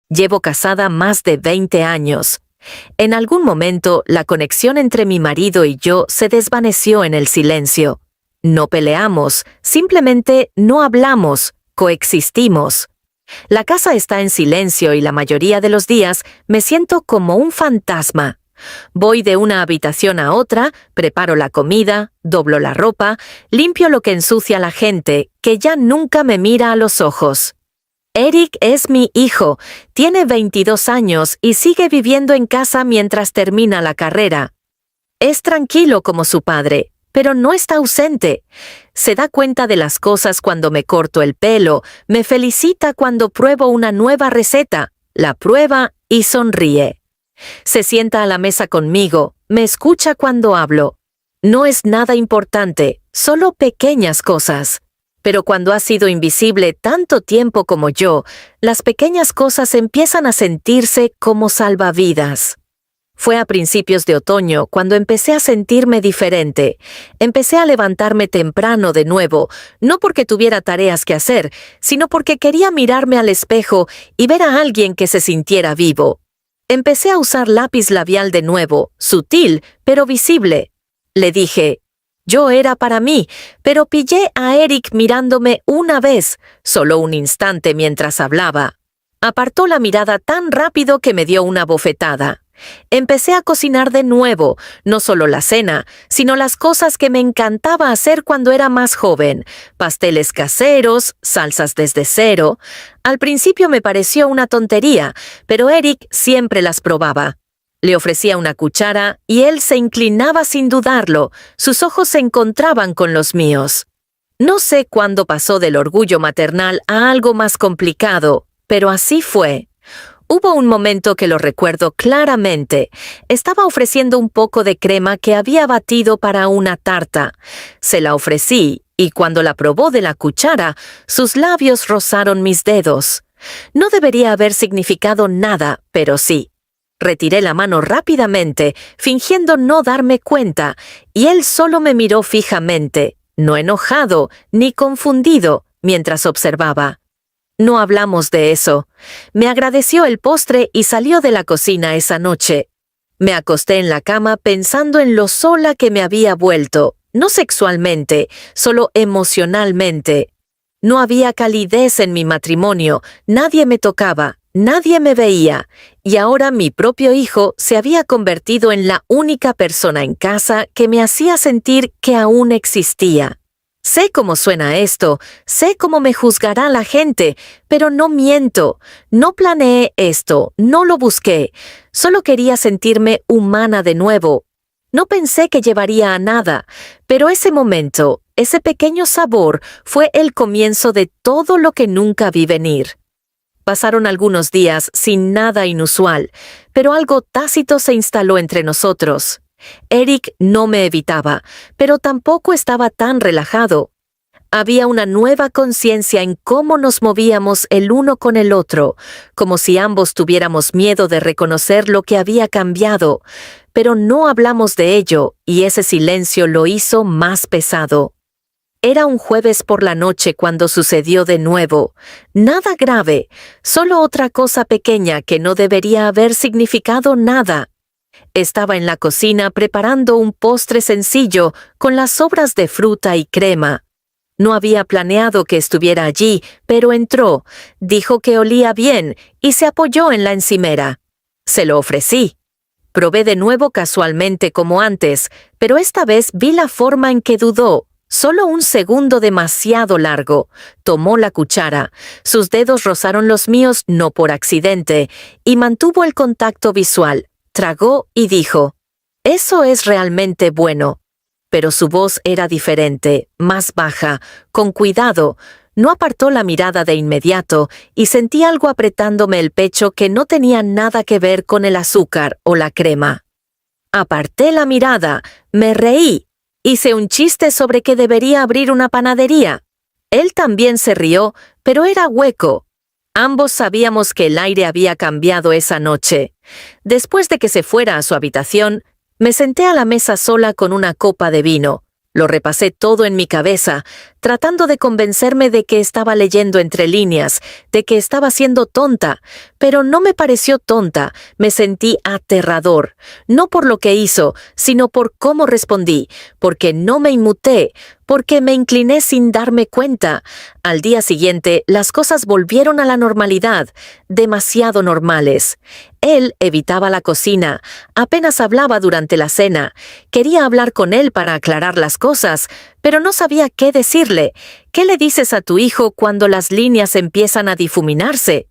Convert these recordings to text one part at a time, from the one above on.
Llevo casada más de 20 años. En algún momento, la conexión entre mi marido y yo se desvaneció en el silencio. No peleamos, simplemente no hablamos, coexistimos. La casa está en silencio y la mayoría de los días me siento como un fantasma. Voy de una habitación a otra, preparo la comida, doblo la ropa, limpio lo que ensucia a la gente, que ya nunca me mira a los ojos. Eric es mi hijo, tiene 22 años y sigue viviendo en casa mientras termina la carrera. Es tranquilo como su padre, pero no está ausente. Se da cuenta de las cosas cuando me corto el pelo, me felicita cuando pruebo una nueva receta, la prueba y sonríe. Se sienta a la mesa conmigo, me escucha cuando hablo. No es nada importante, solo pequeñas cosas. Pero cuando has sido invisible tanto tiempo como yo, las pequeñas cosas empiezan a sentirse como salvavidas. Fue a principios de otoño cuando empecé a sentirme diferente. Empecé a levantarme temprano de nuevo, no porque tuviera tareas que hacer, sino porque quería mirarme al espejo y ver a alguien que se sintiera vivo. Empecé a usar lápiz labial de nuevo, sutil, pero visible. Le dije, yo era para mí, pero pillé a Eric mirándome una vez, solo un instante mientras hablaba. Apartó la mirada tan rápido que me dio una bofetada. Empecé a cocinar de nuevo, no solo la cena, sino las cosas que me encantaba hacer cuando era más joven, pasteles caseros, salsas desde cero. Al principio me pareció una tontería, pero Eric siempre las probaba. Le ofrecía una cuchara y él se inclinaba sin dudarlo, sus ojos se encontraban con los míos. No sé cuándo pasó del orgullo maternal a algo más complicado, pero así fue. Hubo un momento que lo recuerdo claramente. Estaba ofreciendo un poco de crema que había batido para una tarta. Se la ofrecí y cuando la probó de la cuchara, sus labios rozaron mis dedos. No debería haber significado nada, pero sí. Retiré la mano rápidamente, fingiendo no darme cuenta, y él solo me miró fijamente, no enojado ni confundido, mientras observaba. No hablamos de eso. Me agradeció el postre y salió de la cocina esa noche. Me acosté en la cama pensando en lo sola que me había vuelto, no sexualmente, solo emocionalmente. No había calidez en mi matrimonio, nadie me tocaba. Nadie me veía, y ahora mi propio hijo se había convertido en la única persona en casa que me hacía sentir que aún existía. Sé cómo suena esto, sé cómo me juzgará la gente, pero no miento. No planeé esto, no lo busqué. Solo quería sentirme humana de nuevo. No pensé que llevaría a nada, pero ese momento, ese pequeño sabor, fue el comienzo de todo lo que nunca vi venir. Pasaron algunos días sin nada inusual, pero algo tácito se instaló entre nosotros. Eric no me evitaba, pero tampoco estaba tan relajado. Había una nueva conciencia en cómo nos movíamos el uno con el otro, como si ambos tuviéramos miedo de reconocer lo que había cambiado, pero no hablamos de ello y ese silencio lo hizo más pesado. Era un jueves por la noche cuando sucedió de nuevo. Nada grave, solo otra cosa pequeña que no debería haber significado nada. Estaba en la cocina preparando un postre sencillo con las sobras de fruta y crema. No había planeado que estuviera allí, pero entró, dijo que olía bien y se apoyó en la encimera. Se lo ofrecí. Probé de nuevo casualmente como antes, pero esta vez vi la forma en que dudó. Solo un segundo demasiado largo. Tomó la cuchara. Sus dedos rozaron los míos no por accidente, y mantuvo el contacto visual. Tragó y dijo, «Eso es realmente bueno». Pero su voz era diferente, más baja, con cuidado. No apartó la mirada de inmediato, y sentí algo apretándome el pecho que no tenía nada que ver con el azúcar o la crema. Aparté la mirada, me reí. Hice un chiste sobre que debería abrir una panadería. Él también se rió, pero era hueco. Ambos sabíamos que el aire había cambiado esa noche. Después de que se fuera a su habitación, me senté a la mesa sola con una copa de vino. Lo repasé todo en mi cabeza, tratando de convencerme de que estaba leyendo entre líneas, de que estaba siendo tonta, Pero no me pareció tonta, me sentí aterrador, no por lo que hizo, sino por cómo respondí, porque no me inmuté, porque me incliné sin darme cuenta. Al día siguiente, las cosas volvieron a la normalidad, demasiado normales. Él evitaba la cocina, apenas hablaba durante la cena. Quería hablar con él para aclarar las cosas, pero no sabía qué decirle. ¿Qué le dices a tu hijo cuando las líneas empiezan a difuminarse?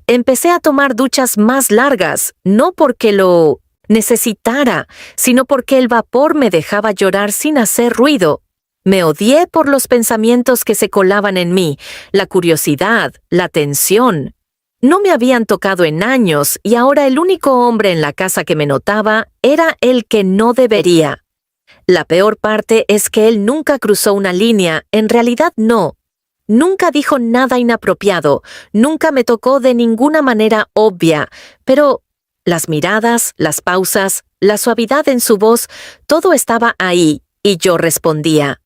Empecé a tomar duchas más largas, no porque lo necesitara, sino porque el vapor me dejaba llorar sin hacer ruido. Me odié por los pensamientos que se colaban en mí, la curiosidad, la tensión. No me habían tocado en años y ahora el único hombre en la casa que me notaba era el que no debería. La peor parte es que él nunca cruzó una línea, en realidad no. Nunca dijo nada inapropiado, nunca me tocó de ninguna manera obvia, pero las miradas, las pausas, la suavidad en su voz, todo estaba ahí, y yo respondía.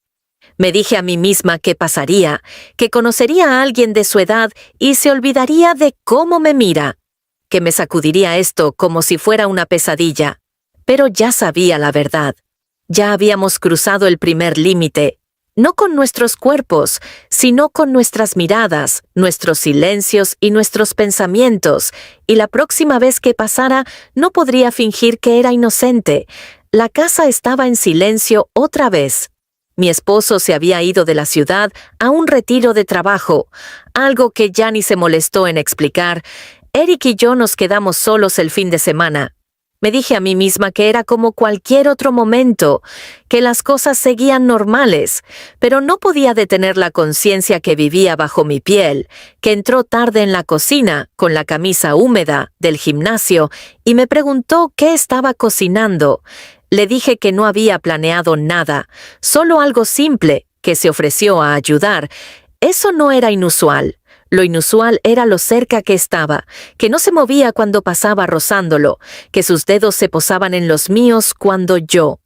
Me dije a mí misma que pasaría, que conocería a alguien de su edad y se olvidaría de cómo me mira, que me sacudiría esto como si fuera una pesadilla. Pero ya sabía la verdad. Ya habíamos cruzado el primer límite. No con nuestros cuerpos, sino con nuestras miradas, nuestros silencios y nuestros pensamientos, y la próxima vez que pasara no podría fingir que era inocente. La casa estaba en silencio otra vez. Mi esposo se había ido de la ciudad a un retiro de trabajo, algo que ya ni se molestó en explicar. Eric y yo nos quedamos solos el fin de semana. Me dije a mí misma que era como cualquier otro momento, que las cosas seguían normales, pero no podía detener la conciencia que vivía bajo mi piel, que entró tarde en la cocina, con la camisa húmeda, del gimnasio, y me preguntó qué estaba cocinando. Le dije que no había planeado nada, solo algo simple, que se ofreció a ayudar. Eso no era inusual. Lo inusual era lo cerca que estaba, que no se movía cuando pasaba rozándolo, que sus dedos se posaban en los míos cuando yo.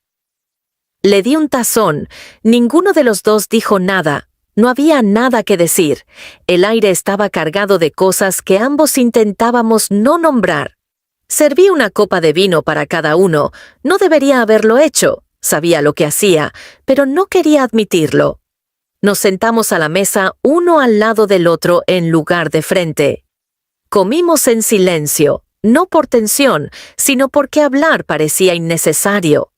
Le di un tazón. Ninguno de los dos dijo nada. No había nada que decir. El aire estaba cargado de cosas que ambos intentábamos no nombrar. Serví una copa de vino para cada uno. No debería haberlo hecho. Sabía lo que hacía, pero no quería admitirlo. Nos sentamos a la mesa uno al lado del otro en lugar de frente. Comimos en silencio, no por tensión, sino porque hablar parecía innecesario.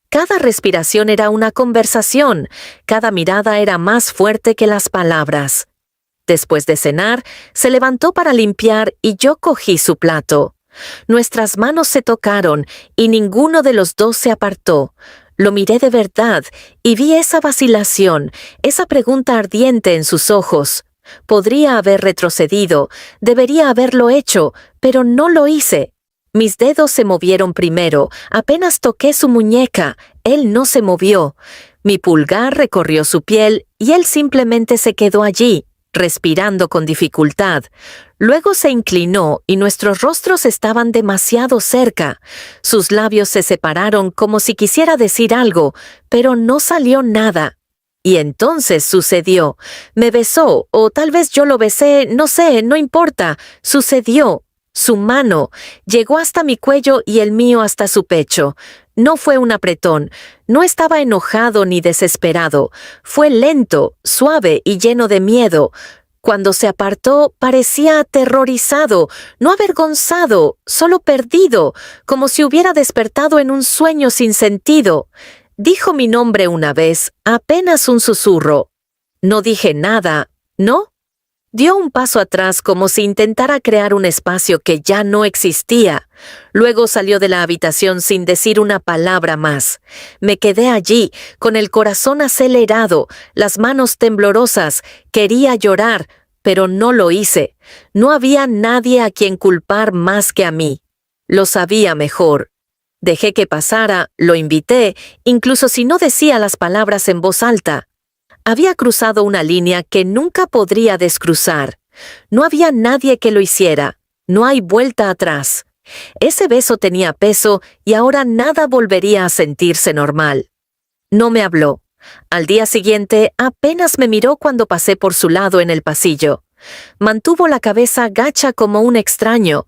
Cada respiración era una conversación, cada mirada era más fuerte que las palabras. Después de cenar, se levantó para limpiar y yo cogí su plato. Nuestras manos se tocaron y ninguno de los dos se apartó. Lo miré de verdad y vi esa vacilación, esa pregunta ardiente en sus ojos. Podría haber retrocedido, debería haberlo hecho, pero no lo hice. Mis dedos se movieron primero, apenas toqué su muñeca, él no se movió. Mi pulgar recorrió su piel y él simplemente se quedó allí, respirando con dificultad. Luego se inclinó y nuestros rostros estaban demasiado cerca. Sus labios se separaron como si quisiera decir algo, pero no salió nada. Y entonces sucedió. Me besó, o tal vez yo lo besé, no sé, no importa. Sucedió. Su mano llegó hasta mi cuello y el mío hasta su pecho. No fue un apretón, no estaba enojado ni desesperado. Fue lento, suave y lleno de miedo. Cuando se apartó, parecía aterrorizado, no avergonzado, solo perdido, como si hubiera despertado en un sueño sin sentido. Dijo mi nombre una vez, apenas un susurro. No dije nada, ¿no? Dio un paso atrás como si intentara crear un espacio que ya no existía. Luego salió de la habitación sin decir una palabra más. Me quedé allí, con el corazón acelerado, las manos temblorosas. Quería llorar, pero no lo hice. No había nadie a quien culpar más que a mí. Lo sabía mejor. Dejé que pasara, lo invité, incluso si no decía las palabras en voz alta. Había cruzado una línea que nunca podría descruzar. No había nadie que lo hiciera. No hay vuelta atrás. Ese beso tenía peso y ahora nada volvería a sentirse normal. No me habló. Al día siguiente apenas me miró cuando pasé por su lado en el pasillo. Mantuvo la cabeza gacha como un extraño.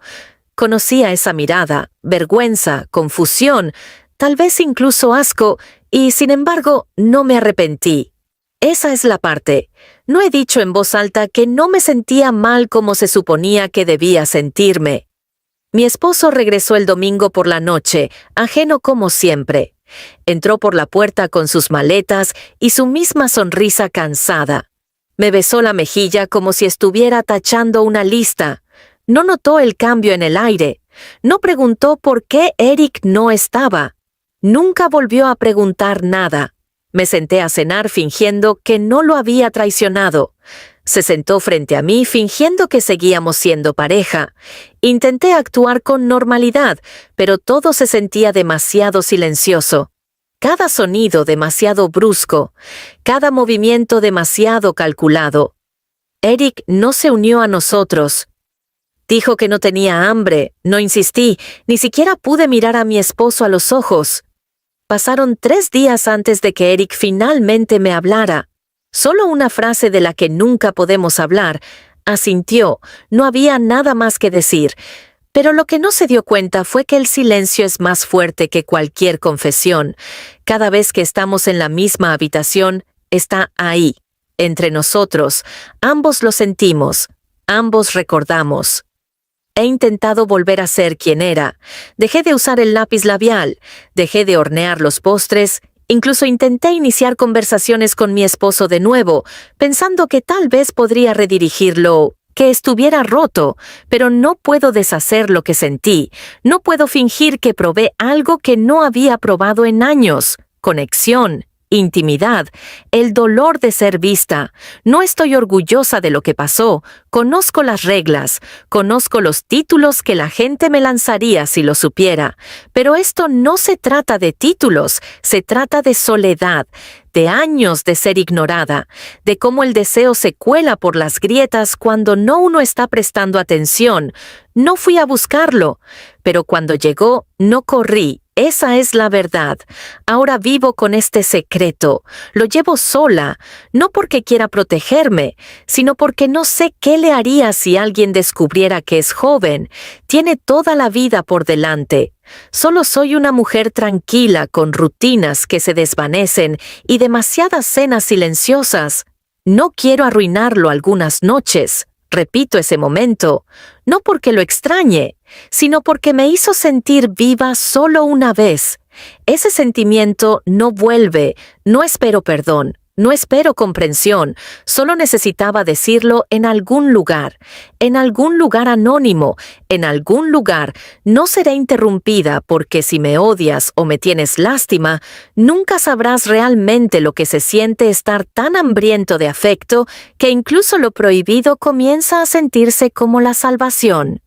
Conocía esa mirada, vergüenza, confusión, tal vez incluso asco, y sin embargo no me arrepentí. Esa es la parte. No he dicho en voz alta que no me sentía mal como se suponía que debía sentirme. Mi esposo regresó el domingo por la noche, ajeno como siempre. Entró por la puerta con sus maletas y su misma sonrisa cansada. Me besó la mejilla como si estuviera tachando una lista. No notó el cambio en el aire. No preguntó por qué Eric no estaba. Nunca volvió a preguntar nada. Me senté a cenar fingiendo que no lo había traicionado. Se sentó frente a mí fingiendo que seguíamos siendo pareja. Intenté actuar con normalidad, pero todo se sentía demasiado silencioso. Cada sonido demasiado brusco, cada movimiento demasiado calculado. Eric no se unió a nosotros. Dijo que no tenía hambre, no insistí, ni siquiera pude mirar a mi esposo a los ojos. Pasaron 3 días antes de que Eric finalmente me hablara. Solo una frase de la que nunca podemos hablar. Asintió, no había nada más que decir. Pero lo que no se dio cuenta fue que el silencio es más fuerte que cualquier confesión. Cada vez que estamos en la misma habitación, está ahí, entre nosotros. Ambos lo sentimos, ambos recordamos. He intentado volver a ser quien era. Dejé de usar el lápiz labial, dejé de hornear los postres, incluso intenté iniciar conversaciones con mi esposo de nuevo, pensando que tal vez podría redirigirlo, que estuviera roto, pero no puedo deshacer lo que sentí. No puedo fingir que probé algo que no había probado en años. Conexión. Intimidad, el dolor de ser vista. No estoy orgullosa de lo que pasó. Conozco las reglas, conozco los títulos que la gente me lanzaría si lo supiera. Pero esto no se trata de títulos, se trata de soledad, de años de ser ignorada, de cómo el deseo se cuela por las grietas cuando no uno está prestando atención. No fui a buscarlo, pero cuando llegó, no corrí. Esa es la verdad. Ahora vivo con este secreto. Lo llevo sola, no porque quiera protegerme, sino porque no sé qué le haría si alguien descubriera que es joven. Tiene toda la vida por delante. Solo soy una mujer tranquila con rutinas que se desvanecen y demasiadas cenas silenciosas. No quiero arruinarlo algunas noches. Repito ese momento, no porque lo extrañe, sino porque me hizo sentir viva solo una vez. Ese sentimiento no vuelve, no espero perdón, no espero comprensión, solo necesitaba decirlo en algún lugar anónimo, en algún lugar. No seré interrumpida porque si me odias o me tienes lástima, nunca sabrás realmente lo que se siente estar tan hambriento de afecto que incluso lo prohibido comienza a sentirse como la salvación.